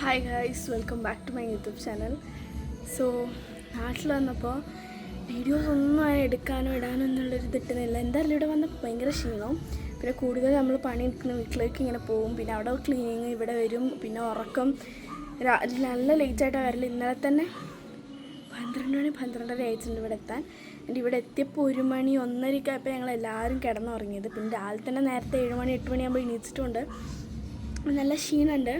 Hi guys, welcome back to my YouTube channel. So നാട്ടിൽ വന്നപ്പോൾ videos ഒന്നും എടുക്കാനോ ഇടാനോ എന്നുള്ളൊരു കിട്ടുന്നില്ല. എന്തായാലും ഇവിടെ വന്നപ്പോൾ ഭയങ്കര ക്ഷീണവും, പിന്നെ കൂടുതൽ നമ്മൾ പണിയെടുക്കുന്ന വീട്ടിലേക്ക് ഇങ്ങനെ പോകും, പിന്നെ അവിടെ ക്ലീനിങ്, ഇവിടെ വരും, പിന്നെ ഉറക്കം നല്ല ലേറ്റായിട്ടാണ് വരല്. ഇന്നലെ തന്നെ 12:30 ആയിട്ടുണ്ട് ഇവിടെ എത്താൻ. എൻ്റെ ഇവിടെ എത്തിയപ്പോൾ 1 മണി 1:30 ആയപ്പോൾ ഞങ്ങൾ എല്ലാവരും കിടന്നുറങ്ങിയത്. പിന്നെ രാവിലെ തന്നെ നേരത്തെ 7 മണി 8 മണിയാകുമ്പോൾ എണീച്ചിട്ടുണ്ട്. നല്ല ക്ഷീണമുണ്ട്,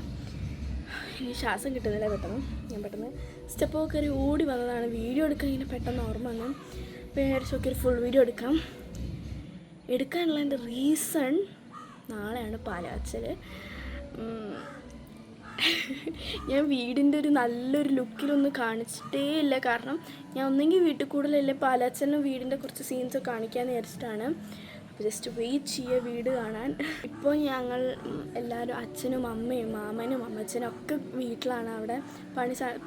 ഇനി ശ്വാസം കിട്ടുന്നില്ല. ഞാൻ പെട്ടെന്ന് സ്റ്റെപ്പ് കയറി ഓടി വന്നതാണ്. വീഡിയോ എടുക്കാൻ ഇങ്ങനെ പെട്ടെന്ന് ഓർമ്മ വന്നു. അപ്പോൾ ഞാൻ വിചാരിച്ചു ഒരു ഫുൾ വീഡിയോ എടുക്കാനുള്ള എൻ്റെ റീസൺ, നാളെയാണ് പാലാച്ചൽ. ഞാൻ വീടിൻ്റെ ഒരു നല്ലൊരു ലുക്കിലൊന്നും കാണിച്ചിട്ടേ ഇല്ല. കാരണം ഞാൻ ഒന്നെങ്കിൽ വീട്ടിൽ കൂടുതലല്ലേ പാലാച്ചലിനും വീടിൻ്റെ കുറച്ച് സീൻസ് കാണിക്കാമെന്ന് വിചാരിച്ചിട്ടാണ്. അപ്പോൾ ജസ്റ്റ് വെയിറ്റ് ചെയ്യുക വീട് കാണാൻ. ഇപ്പോൾ ഞങ്ങൾ എല്ലാവരും, അച്ഛനും അമ്മയും മാമനും അമ്മച്ചനും ഒക്കെ വീട്ടിലാണ്. അവിടെ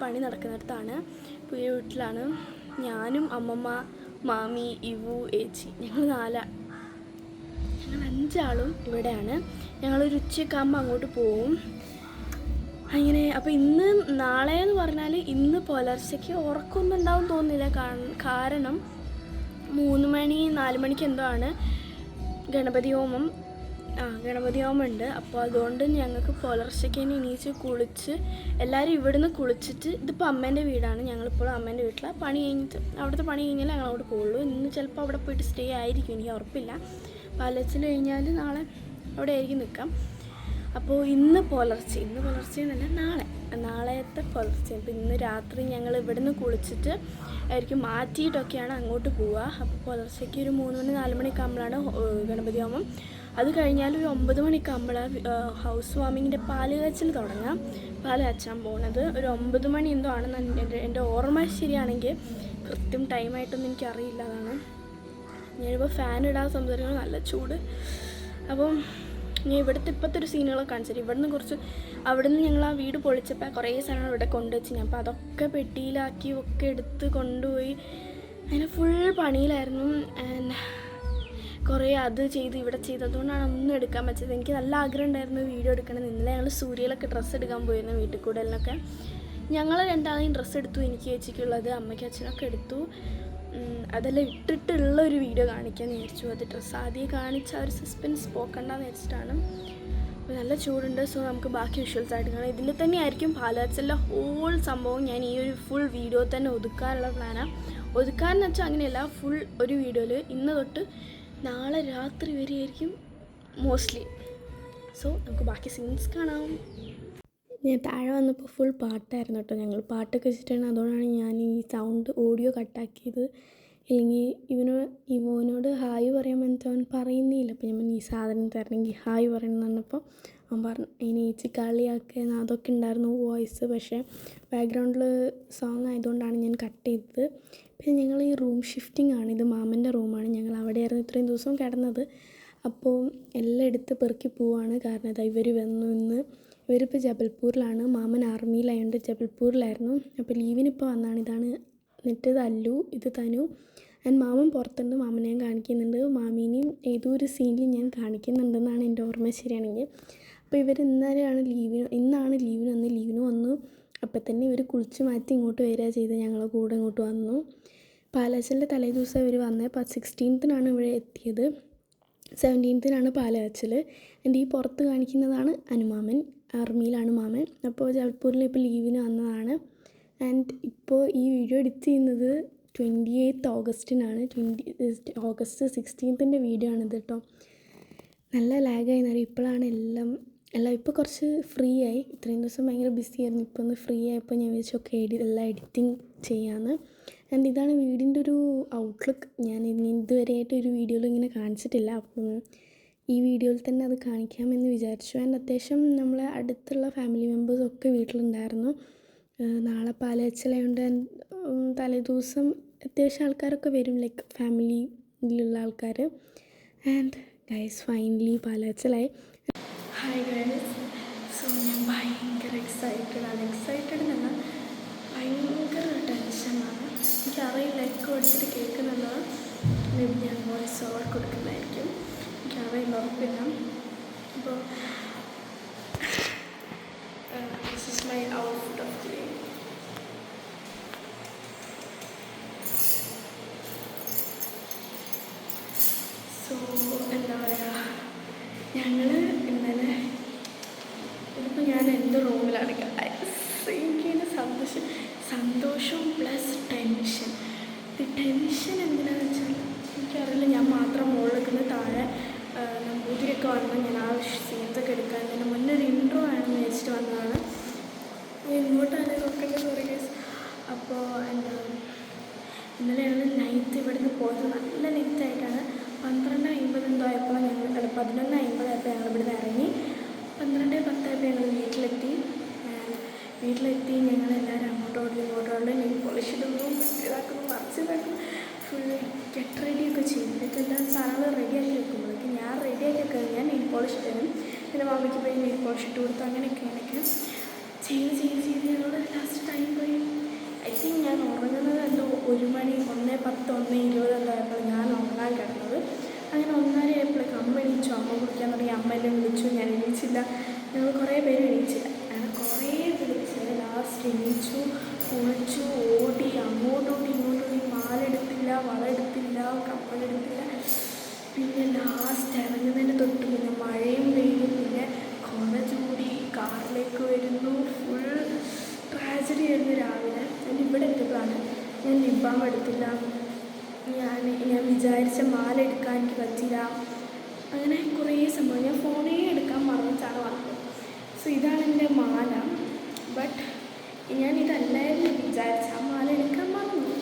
പണി നടക്കുന്നിടത്താണ്. ഇപ്പോൾ ഈ വീട്ടിലാണ് ഞാനും അമ്മമ്മ, മാമി, ഇവു, ഏച്ചി, ഞങ്ങൾ 5 ആളും ഇവിടെയാണ്. ഞങ്ങളൊരു ഉച്ചയ്ക്കാകുമ്പോൾ അങ്ങോട്ട് പോവും. അങ്ങനെ അപ്പോൾ നാളെ എന്ന് പറഞ്ഞാൽ ഇന്ന് പുലർച്ചയ്ക്ക് ഉറക്കമൊന്നും ഉണ്ടാവും തോന്നുന്നില്ല. കാരണം 3 മണി 4 മണിക്ക് എന്തോ ആണ് ഗണപതി ഹോമം ഉണ്ട്. അപ്പോൾ അതുകൊണ്ട് ഞങ്ങൾക്ക് പുലർച്ചയ്ക്ക് തന്നെ എണീച്ച് കുളിച്ച് എല്ലാവരും ഇവിടുന്ന് കുളിച്ചിട്ട്, ഇതിപ്പോൾ അമ്മേൻ്റെ വീടാണ്, ഞങ്ങളിപ്പോൾ അമ്മേൻ്റെ വീട്ടിലാണ്. അവിടുത്തെ പണി കഴിഞ്ഞാൽ ഞങ്ങൾ അവിടെ പോകുള്ളൂ. ഇന്ന് ചിലപ്പോൾ അവിടെ പോയിട്ട് സ്റ്റേ ആയിരിക്കും, എനിക്ക് ഉറപ്പില്ല. പാലച്ചിൽ കഴിഞ്ഞാൽ നാളെ അവിടെ ആയിരിക്കും നിൽക്കാം. അപ്പോൾ ഇന്ന് പുലർച്ചെ എന്നല്ല, നാളത്തെ പുലർച്ചെ. അപ്പോൾ ഇന്ന് രാത്രി ഞങ്ങൾ ഇവിടുന്ന് കുളിച്ചിട്ട് ആയിരിക്കും മാറ്റിയിട്ടൊക്കെയാണ് അങ്ങോട്ട് പോവുക. അപ്പോൾ പുലർച്ചയ്ക്ക് ഒരു 3 മണി 4 മണിക്കാകുമ്പോഴാണ് ഗണപതി ഹോമം. അത് കഴിഞ്ഞാൽ ഒരു 9 മണിക്കാകുമ്പോഴാണ് ഹൗസ് വാമിങ്ങിൻ്റെ പാല് കാച്ചൽ തുടങ്ങാം. പാല് കാച്ചാൻ പോകുന്നത് ഒരു 9 മണി എന്തോ ആണെന്ന് എൻ്റെ ഓർമ്മ ശരിയാണെങ്കിൽ. കൃത്യം ടൈമായിട്ടൊന്നും എനിക്കറിയില്ല. അതാണ് ഞാനിപ്പോൾ ഫാൻ ഇടാതെ സംസാരിക്കുന്നത്, നല്ല ചൂട്. അപ്പം ഞാൻ ഇവിടുത്തെ ഇപ്പോഴത്തെ ഒരു സീനുകളൊക്കെ കാണിച്ചിട്ട് അവിടുന്ന് ഞങ്ങൾ ആ വീട് പൊളിച്ചപ്പോൾ കുറേ സാധനങ്ങൾ ഇവിടെ കൊണ്ടുവച്ച് ഞാൻ. അപ്പോൾ അതൊക്കെ പെട്ടിയിലാക്കി ഒക്കെ എടുത്ത് കൊണ്ടുപോയി. അങ്ങനെ ഫുൾ പണിയിലായിരുന്നു. ആൻഡ് കുറേ അത് ചെയ്ത് ഇവിടെ ചെയ്ത്, അതുകൊണ്ടാണ് ഒന്നും എടുക്കാൻ പറ്റത്. എനിക്ക് നല്ല ആഗ്രഹം ഉണ്ടായിരുന്നു വീഡിയോ എടുക്കണം. ഇന്നലെ ഞങ്ങൾ സൂര്യയിലൊക്കെ ഡ്രസ്സ് എടുക്കാൻ പോയിരുന്നു, വീട്ടിൽ കൂടലിനൊക്കെ. ഞങ്ങൾ 2 ഡ്രസ്സ് എടുത്തു. എനിക്ക് ചേച്ചിക്കുള്ളത്, അമ്മയ്ക്ക് അച്ഛനൊക്കെ എടുത്തു. അതെല്ലാം ഇട്ടിട്ടുള്ള ഒരു വീഡിയോ കാണിക്കാമെന്ന് വിചാരിച്ചു. അത് ഡ്രസ്സ് ആദ്യം കാണിച്ച ഒരു സസ്പെൻസ് പോക്കണ്ടെന്ന് വെച്ചിട്ടാണ്. അപ്പോൾ നല്ല ചൂടുണ്ട്. സോ നമുക്ക് ബാക്കി വിഷ്വൽസ് ആയിട്ട് കാണാം. ഇതിൽ തന്നെ ആയിരിക്കും പാലാച്ചലിലെ ഹോൾ സംഭവം ഞാൻ ഈ ഒരു ഫുൾ വീഡിയോ തന്നെ ഒതുക്കാനുള്ള പ്ലാനാണ്. ഒതുക്കാനെന്ന് വെച്ചാൽ അങ്ങനെയല്ല, ഫുൾ ഒരു വീഡിയോയിൽ ഇന്ന് തൊട്ട് നാളെ രാത്രി വരെ ആയിരിക്കും മോസ്റ്റ്ലി. സോ നമുക്ക് ബാക്കി സീൻസ് കാണാം. ഞാൻ താഴെ വന്നപ്പോൾ ഫുൾ പാട്ടായിരുന്നു കേട്ടോ. ഞങ്ങൾ പാട്ടൊക്കെ വെച്ചിട്ടാണ്. അതുകൊണ്ടാണ് ഞാൻ ഈ സൗണ്ട് ഓഡിയോ കട്ടാക്കിയത്. ഇല്ലെങ്കിൽ ഇവനോട് ഹായ് പറയാൻ വേണ്ടിയിട്ട് അവൻ പറയുന്നില്ല. അപ്പോൾ ഞാൻ ഈ സാധനം തരണമെങ്കിൽ ഹായ് പറയണമെന്ന് പറഞ്ഞപ്പോൾ അവൻ പറഞ്ഞു ഇനി ഏച്ചി കളിയാക്കുക അതൊക്കെ ഉണ്ടായിരുന്നു വോയിസ്. പക്ഷേ ബാക്ക്ഗ്രൗണ്ടിൽ സോങ് ആയതുകൊണ്ടാണ് ഞാൻ കട്ട് ചെയ്തത്. പിന്നെ ഞങ്ങൾ ഈ റൂം ഷിഫ്റ്റിംഗ് ആണ്. ഇത് മാമൻ്റെ റൂമാണ്. ഞങ്ങൾ അവിടെയായിരുന്നു ഇത്രയും ദിവസം കിടന്നത്. അപ്പോൾ എല്ലാം എടുത്ത് പെറുക്കി പോവാണ്. കാരണം ഇതാ ഇവർ വന്നു. ഇവരിപ്പോൾ ജബൽപൂരിലാണ്. മാമൻ ആർമിയിലായതുകൊണ്ട് ജബൽപൂരിലായിരുന്നു. അപ്പോൾ ലീവിനിപ്പോൾ വന്നാണ്. ഇതാണ് എന്നിട്ട് അല്ലു, ഇത് തനു. ആൻഡ് മാമൻ പുറത്തുണ്ട്. മാമനെ ഞാൻ കാണിക്കുന്നുണ്ട്. മാമീനെയും ഏതോ ഒരു സീനിൽ ഞാൻ കാണിക്കുന്നുണ്ടെന്നാണ് എൻ്റെ ഓർമ്മ ശരിയാണെങ്കിൽ. അപ്പോൾ ഇവർ ഇന്നാണ് ലീവിന് വന്നു. അപ്പോൾ തന്നെ ഇവർ കുളിച്ച് മാറ്റി ഇങ്ങോട്ട് വരിക ചെയ്ത് ഞങ്ങളെ കൂടെ ഇങ്ങോട്ട് വന്നു. പാലാച്ചലിൻ്റെ തലേദിവസം ഇവർ വന്നത്. അപ്പോൾ 16th ഇവിടെ എത്തിയത്. 17th പാലാച്ചൽ. എൻ്റെ ഈ പുറത്ത് കാണിക്കുന്നതാണ് അനുമാമൻ, ആർമിയിലാണ് മാമൻ. അപ്പോൾ ജബൽപൂരിൽ ഇപ്പോൾ ലീവിന് വന്നതാണ്. ആൻഡ് ഇപ്പോൾ ഈ വീഡിയോ എഡിറ്റ് ചെയ്യുന്നത് 28th ഓഗസ്റ്റിനാണ്. ഓഗസ്റ്റ് 16th വീഡിയോ ആണിത് കേട്ടോ. നല്ല ലാഗായി എന്നറിയാം. ഇപ്പോഴാണ് എല്ലാം ഇപ്പോൾ കുറച്ച് ഫ്രീ ആയി. ഇത്രയും ദിവസം ഭയങ്കര ബിസി ആയിരുന്നു. ഇപ്പോൾ ഒന്ന് ഫ്രീ ആയപ്പോൾ ഞാൻ വിചാരിച്ചൊക്കെ എല്ലാം എഡിറ്റിങ് ചെയ്യാമെന്ന്. ആൻഡ് ഇതാണ് വീടിൻ്റെ ഒരു ഔട്ട്ലുക്ക്. ഞാൻ ഇതുവരെയായിട്ട് ഒരു വീഡിയോയിൽ ഇങ്ങനെ കാണിച്ചിട്ടില്ല. അപ്പം ഈ വീഡിയോയിൽ തന്നെ അത് കാണിക്കാമെന്ന് വിചാരിച്ചു. ആൻഡ് അത്യാവശ്യം നമ്മളെ അടുത്തുള്ള ഫാമിലി മെമ്പേഴ്സൊക്കെ വീട്ടിലുണ്ടായിരുന്നു. നാളെ പാലാച്ചലായതുകൊണ്ട് തലേദിവസം അത്യാവശ്യം ആൾക്കാരൊക്കെ വരും, ലൈക്ക് ഫാമിലിയിലുള്ള ആൾക്കാർ. ആൻഡ് ഗൈസ് ഫൈനലി പാലാച്ചലായി. Hi guys. സോ ഞാൻ ഭയങ്കര എക്സൈറ്റഡ് എന്നല്ല, ഭയങ്കര ടെൻഷനാണ്. എനിക്കറിയില്ല എക്കോ അടിച്ചിട്ട് കേൾക്കുന്നുള്ളത്. മേബി ഞാൻ വോയിസ് ഓവർ കൊടുക്കുന്നതായിരിക്കും, എനിക്കറിയില്ല, ഉറപ്പില്ല. അപ്പോൾ my outfit of the day. So എന്താ പറയുക, ഞങ്ങൾ ഇന്നലെ ഇതിപ്പോൾ ഞാൻ എൻ്റെ റൂമിലാണ്. എനിക്കതിന് സന്തോഷവും പ്ലസ് ടെൻഷൻ. ഈ ടെൻഷൻ എന്തിനാണെന്ന് വെച്ചാൽ എനിക്കറിയില്ല, ഞാൻ മാത്രം മുകളിൽ നിൽക്കുന്നത്, താഴെ നമ്പൂതിരിയൊക്കെ വന്ന് ഞാൻ ആ സീൻസൊക്കെ എടുക്കാൻ തന്നെ മുന്നേ ഒരു ഇൻട്രോ ആണെന്ന് വിചാരിച്ചിട്ട് വന്നതാണ്. ഇങ്ങോട്ടാണ് നോക്കേണ്ടത് സോറി ഗൈസ്. അപ്പോൾ എന്താ ഇന്നലെ ഞങ്ങൾ നൈറ്റ് ഇവിടുന്ന് പോയത് നല്ല ലേറ്റായിട്ടാണ്. 12:50 എന്തോ ആയപ്പോൾ ഞങ്ങൾ 11:50 ആയപ്പോൾ ഞങ്ങൾ ഇവിടുന്ന് ഇറങ്ങി. 12:10 ആയപ്പോൾ ഞങ്ങൾ വീട്ടിലെത്തി. ഞങ്ങളെല്ലാവരും അങ്ങോട്ടോടും ഇങ്ങോട്ടോടും നെയിൽ പോളിഷ് ഇടുന്നു, ഇതാക്കുന്നു, മറിച്ചിതാക്കുന്നു, ഫുൾ ഗെറ്റ് റെഡിയൊക്കെ ചെയ്യും. ഇതൊക്കെ എല്ലാ സാധനങ്ങൾ റെഡിയാക്കി വെക്കുമ്പോഴേക്ക് ഞാൻ റെഡിയാക്കി വെക്കുന്നത് ഞാൻ നെയിൽ പോളിഷ് ഇടും. പിന്നെ മമ്മിക്ക് പോയി നെയിൽ പോളിഷ് ഇട്ട് കൊടുത്തു. അങ്ങനെയൊക്കെ ചെയ്ത് ഞങ്ങൾ ലാസ്റ്റ് ടൈം പോയി. ഐ തിങ്ക് ഞാൻ ഉറങ്ങുന്നത് എന്തോ 1 മണി 1:10 1:20 എന്തോ ആയപ്പോൾ ഞാൻ ഉറങ്ങാൻ കിടന്നത്. അങ്ങനെ 1:30 ആയപ്പോഴേക്കും അമ്മ എണീച്ചു. അമ്മ കുടിക്കാൻ തുടങ്ങി. അമ്മ എന്നെ വിളിച്ചു. ഞാൻ എണീച്ചില്ല. ഞങ്ങൾ കുറേ പേര് എണീച്ചില്ല. ഞാൻ കുറേ വിളിച്ച് ലാസ്റ്റ് എണീച്ചു, കുളിച്ചു, ഓടി, അങ്ങോട്ടോടി ഇങ്ങോട്ടോടി. മാലെടുത്തില്ല, വളെടുത്തില്ല, കമ്മലെടുത്തില്ല. പിന്നെ ലാസ്റ്റ് ഇറങ്ങുന്നതിന് തൊട്ട് പിന്നെ മഴയും വെയിലും, പിന്നെ കുട ചൂടി കാറിലേക്ക് വരുന്നു. ഫുൾ ട്രാജഡി ആയിരുന്നു രാവിലെ. ഞാൻ ഇവിടെ എത്തിയപ്പോഴാണ് ഞാൻ ലിപ് ബാം എടുത്തില്ല. ഞാൻ വിചാരിച്ച മാല എടുക്കാൻ എനിക്ക് പറ്റില്ല. അങ്ങനെ കുറേ സംഭവം. ഞാൻ ഫോണേ എടുക്കാൻ മറന്നിട്ടാണ് വന്നത്. സോ ഇതാണ് എൻ്റെ മാല. ബട്ട് ഞാനിതല്ലായിരുന്നു വിചാരിച്ച, ആ മാല എടുക്കാൻ മറന്നു.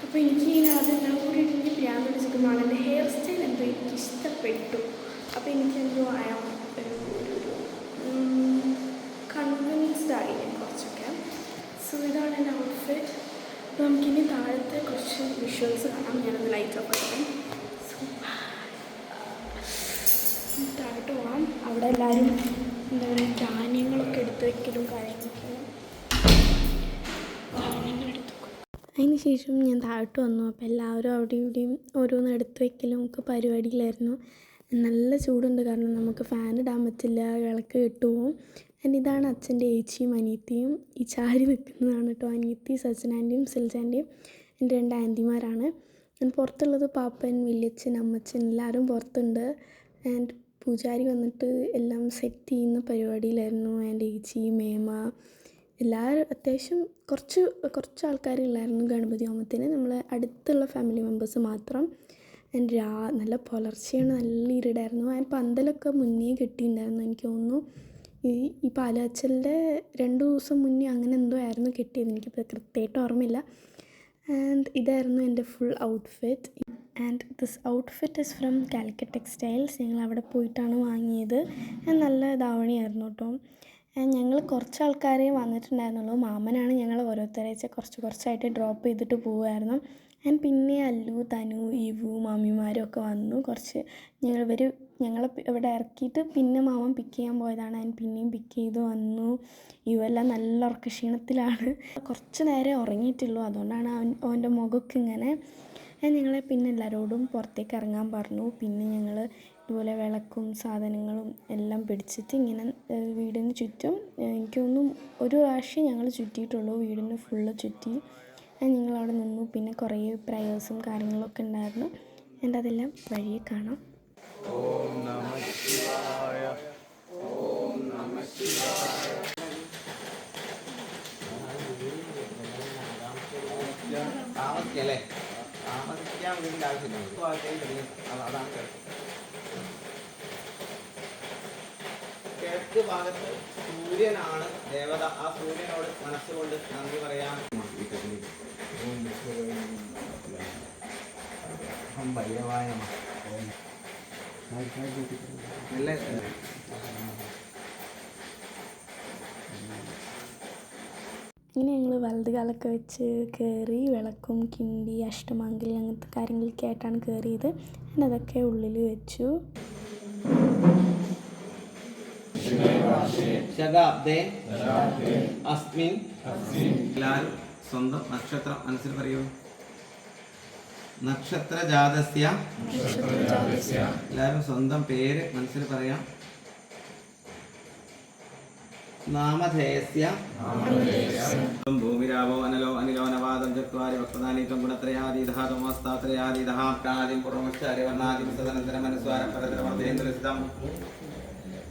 അപ്പോൾ എനിക്ക് അതെല്ലാം കൂടി എനിക്ക് പ്ലാൻ പിടിച്ചിരിക്കുന്നതാണ്. എൻ്റെ ഹെയർ സ്റ്റൈൽ എന്തോ എനിക്ക് ഇഷ്ടപ്പെട്ടു. അപ്പോൾ എനിക്കെന്തോ ഒരു കൺവിൻസ്ഡ് ആയി ഞാൻ കുറച്ചൊക്കെ. സോ ഇതാണ് എൻ്റെ ഔട്ട്ഫിറ്റ്. അപ്പോൾ നമുക്കിനി താഴത്തെ കുറച്ച് വിഷ്വൽസ് കാണാം. ഞാനത് ലൈറ്റ് ഓഫ് ആക്കാം. സോ താഴോട്ട് പോകാം. അവിടെ എല്ലാവരും എന്താ പറയുക, ധാന്യങ്ങളൊക്കെ എടുത്ത് വയ്ക്കലും കാര്യങ്ങളൊക്കെ ധാന്യങ്ങളെടുത്ത് വെക്കും. അതിന് ശേഷം ഞാൻ താഴോട്ട് വന്നു. അപ്പോൾ എല്ലാവരും അവിടെയും ഇവിടെയും ഓരോന്ന് എടുത്ത് വയ്ക്കലും ഒക്കെ പരിപാടിയിലായിരുന്നു. നല്ല ചൂടുണ്ട്, കാരണം നമുക്ക് ഫാൻ ഇടാൻ പറ്റില്ല, വിളക്ക് കെട്ടുപോകും. ഇതാണ് അച്ഛൻ്റെ ഏച്ചിയും അനിയത്തിയും. ഈ ചാരി നിൽക്കുന്നതാണ് കേട്ടോ അനിയത്തി. സച്ചിൻ ആൻറ്റിയും സിൽജ ആൻറ്റിയും എൻ്റെ 2 ആൻറ്റിമാരാണ്. പുറത്തുള്ളത് പാപ്പൻ, വല്യച്ഛൻ, അമ്മച്ചൻ എല്ലാവരും പുറത്തുണ്ട്. ആൻഡ് പൂജാരി വന്നിട്ട് എല്ലാം സെറ്റ് ചെയ്യുന്ന പരിപാടിയിലായിരുന്നു. എൻ്റെ ഏച്ചി, മേമ, എല്ലാവരും അത്യാവശ്യം കുറച്ച് ആൾക്കാരുള്ളായിരുന്നു ഗണപതി ഹോമത്തിന്. നമ്മളെ അടുത്തുള്ള ഫാമിലി മെമ്പേഴ്സ് മാത്രം. ആൻഡ് നല്ല പുലർച്ചയാണ്, നല്ല ഇരുടായിരുന്നു. ആൻഡ് പന്തലൊക്കെ മുന്നേ കെട്ടിയിട്ടുണ്ടായിരുന്നു. എനിക്ക് തോന്നുന്നു ഈ പാലാച്ചലിൻ്റെ 2 ദിവസം മുന്നേ അങ്ങനെ എന്തോ ആയിരുന്നു കെട്ടിയത്. എനിക്കിപ്പോൾ കൃത്യമായിട്ട് ഓർമ്മയില്ല. ആൻഡ് ഇതായിരുന്നു എൻ്റെ full outfit. And this outfit is from Calicut textiles. ഞങ്ങൾ അവിടെ പോയിട്ടാണ് വാങ്ങിയത്. നല്ല ധാവണിയായിരുന്നു കേട്ടോ. ഞങ്ങൾ കുറച്ച് ആൾക്കാരെ വന്നിട്ടുണ്ടായിരുന്നുള്ളൂ. മാമനാണ് ഞങ്ങൾ ഓരോരുത്തരാഴ്ച കുറച്ചായിട്ട് ഡ്രോപ്പ് ചെയ്തിട്ട് പോവുമായിരുന്നു. ആൻഡ് പിന്നെ അല്ലു, തനു, ഇവു, മാമിമാരും ഒക്കെ വന്നു. ഞങ്ങളെ ഇവിടെ ഇറക്കിയിട്ട് പിന്നെ മാമൻ പിക്ക് ചെയ്യാൻ പോയതാണ്. ആൻഡ് പിന്നെയും പിക്ക് ചെയ്ത് വന്നു. ഇവെല്ലാം നല്ല ഉറക്കക്ഷീണത്തിലാണ്. കുറച്ച് നേരം ഉറങ്ങിയിട്ടുള്ളൂ, അതുകൊണ്ടാണ് അവൻ്റെ മുഖമൊക്കെ ഇങ്ങനെ. ഞങ്ങളെ പിന്നെ എല്ലാവരോടും പുറത്തേക്ക് ഇറങ്ങാൻ പറഞ്ഞു. പിന്നെ ഞങ്ങൾ ഇതുപോലെ വിളക്കും സാധനങ്ങളും എല്ലാം പിടിച്ചിട്ട് ഇങ്ങനെ വീടിന് ചുറ്റും, എനിക്കൊന്നും ഒരു പ്രാവശ്യം ഞങ്ങൾ ചുറ്റിയിട്ടുള്ളൂ, വീടിന് ഫുള്ള് ചുറ്റി. ഞങ്ങളവിടെ നിന്നു. പിന്നെ കുറേ പ്രയേഴ്സും കാര്യങ്ങളൊക്കെ ഉണ്ടായിരുന്നു. എൻ്റെ അതെല്ലാം വഴിയെ കാണാം. ഓം നമഃ ശിവായ, ഓം നമഃ ശിവായ. താമസിക്കാൻ വേണ്ടി ആവശ്യമില്ല. അതാണ് കിഴക്ക് ഭാഗത്ത് സൂര്യനാണ് ദേവത. ആ സൂര്യനോട് മനസ്സുകൊണ്ട് നന്ദി പറയാം. ഇങ്ങനെ ഞങ്ങൾ വലത് കാലൊക്കെ വെച്ച് കയറി. വിളക്കും കിണ്ടി അഷ്ടമാംഗലി അങ്ങനത്തെ കാര്യങ്ങളൊക്കെ ആയിട്ടാണ് കയറിയത്. ഞാൻ അതൊക്കെ ഉള്ളിൽ വെച്ചു. എല്ലാവരും സ്വന്തം നക്ഷത്രം മനസ്സിൽ പറയൂ. നക്ഷത്ര ജാതസ്യ. എല്ലാവരും സ്വന്തം പേര് മനസ്സിൽ പറയാം. നാമധേയസ്യ ഭൂമിരാവോ അനലോ അനിലോനവാദം ചത്വാരി വക്രനാനീത്വം ഗുണത്രയാതീതഃ തമോസ്താത്രയാതീതഃ പ്രാണാദിം പൂർവമുച്ചാരിവർണ്ണാദിം സദനന്തരം അനുസ്വാരം പരതരമർദ്ദേന്ദ്രസിതം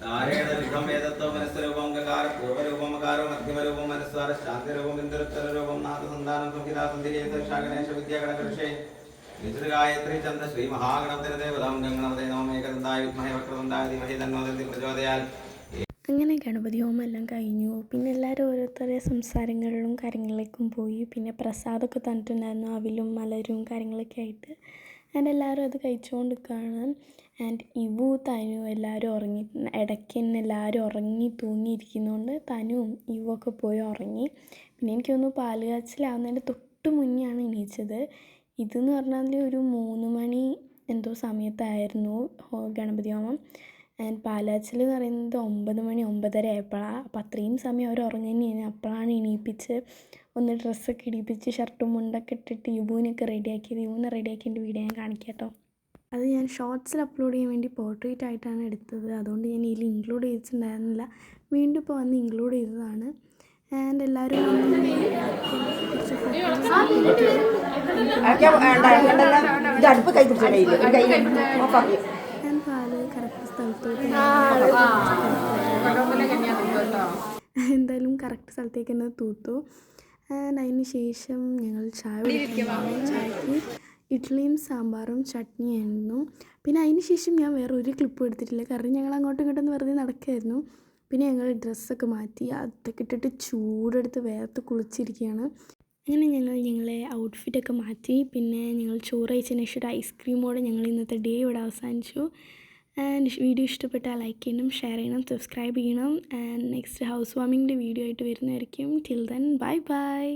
നാരായണരൂപം വേദത്വം മനസ്വരൂപം ഗകാര പൂർവ്വരൂപം അകാരോ മധ്യമരൂപം മനസ്വാര ശാന്തിരൂപം ഇന്ദ്രോത്തരരൂപം നാഥസന്താനം സംഹിതാസന്ധികേശാഗണേശ വിദ്യാഗണകൃഷേ നിജൃഗായത്രി ചന്ദ്ര ശ്രീ മഹാഗണപതി ദേവതാം ഗംഗണപതേ നമ ഏകദന്തായ വിദ്മഹേ വക്രതുണ്ടായ ധീമഹി തന്നോ ദന്തി പ്രചോദയാൽ. അങ്ങനെ ഗണപതി ഹോമം എല്ലാം കഴിഞ്ഞു. പിന്നെ എല്ലാവരും ഓരോരുത്തരുടെ സംസാരങ്ങളിലും കാര്യങ്ങളിലേക്കും പോയി. പിന്നെ പ്രസാദമൊക്കെ തന്നിട്ടുണ്ടായിരുന്നു, അവിലും മലരും കാര്യങ്ങളൊക്കെ ആയിട്ട്. ആൻഡ് എല്ലാവരും അത് കഴിച്ചുകൊണ്ടിരിക്കുകയാണ്. ആൻഡ് ഇവു തനു എല്ലാവരും ഉറങ്ങി. ഇടയ്ക്ക് തന്നെ എല്ലാവരും ഉറങ്ങി തൂങ്ങിയിരിക്കുന്നതുകൊണ്ട് തനുവും ഇവുമൊക്കെ പോയി ഉറങ്ങി. പിന്നെ എനിക്ക് തോന്നുന്നു പാല് കാച്ചിലാവുന്നതിൻ്റെ തൊട്ട് മുന്നെയാണ് എണീച്ചത്. ഇതെന്ന് പറഞ്ഞാൽ ഒരു 3 മണി എന്തോ സമയത്തായിരുന്നു ഗണപതി ഹോമം. ആൻഡ് പാലാച്ചിൽ എന്ന് പറയുന്നത് 9 മണി 9:30 ആയപ്പോഴാണ്. അപ്പോൾ അത്രയും സമയം അവർ ഉറങ്ങുന്നതാണ്. അപ്പോഴാണ് എണീപ്പിച്ച് ഒന്ന് ഡ്രസ്സൊക്കെ ഇടിപ്പിച്ച് ഷർട്ടും മുണ്ടൊക്കെ ഇട്ടിട്ട് യുബൂനൊക്കെ റെഡിയാക്കിയത്. യുബൂനെ റെഡിയാക്കിയതിൻ്റെ വീഡിയോ ഞാൻ കാണിക്കാം കേട്ടോ. അത് ഞാൻ ഷോർട്സിൽ അപ്ലോഡ് ചെയ്യാൻ വേണ്ടി പോർട്രേറ്റ് ആയിട്ടാണ് എടുത്തത്. അതുകൊണ്ട് ഞാൻ ഇതിൽ ഇൻക്ലൂഡ് ചെയ്തിട്ടുണ്ടായിരുന്നില്ല. വീണ്ടും ഇപ്പോൾ വന്ന് ഇൻക്ലൂഡ് ചെയ്തതാണ്. ആൻഡ് എല്ലാവരും ഞാൻ പാല് കറക്റ്റ് സ്ഥലത്തോട്ട് എന്തായാലും കറക്റ്റ് സ്ഥലത്തേക്ക് തന്നെ തൂത്തു. ആൻഡ് അതിന് ശേഷം ഞങ്ങൾ ചായ കുടിക്കുന്നു. ചായക്ക് ഇഡ്ഡലിയും സാമ്പാറും ചട്നിയായിരുന്നു. പിന്നെ അതിന് ശേഷം ഞാൻ വേറെ ഒരു ക്ലിപ്പും എടുത്തിട്ടില്ല, കാരണം ഞങ്ങൾ അങ്ങോട്ടും ഇങ്ങോട്ടും വെറുതെ നടക്കുമായിരുന്നു. പിന്നെ ഞങ്ങൾ ഡ്രസ്സൊക്കെ മാറ്റി അതൊക്കെ ഇട്ടിട്ട് ചൂടെടുത്ത് വേർത്ത് കുളിച്ചിരിക്കുകയാണ്. അങ്ങനെ ഞങ്ങളെ ഔട്ട്ഫിറ്റൊക്കെ മാറ്റി. പിന്നെ ഞങ്ങൾ ചോറ് കഴിച്ചതിന് ശേഷം ഒരു ഐസ്ക്രീമോടെ ഞങ്ങൾ ഇന്നത്തെ ഡേ ഇവിടെ അവസാനിച്ചു. ആൻഡ് വീഡിയോ ഇഷ്ടപ്പെട്ടാൽ ലൈക്ക് ചെയ്യണം, ഷെയർ ചെയ്യണം, സബ്സ്ക്രൈബ് ചെയ്യണം. ആൻഡ് നെക്സ്റ്റ് ഹൗസ് വാമിങ്ങിൻ്റെ വീഡിയോ ആയിട്ട് വരുന്നതായിരിക്കും. Till then bye bye.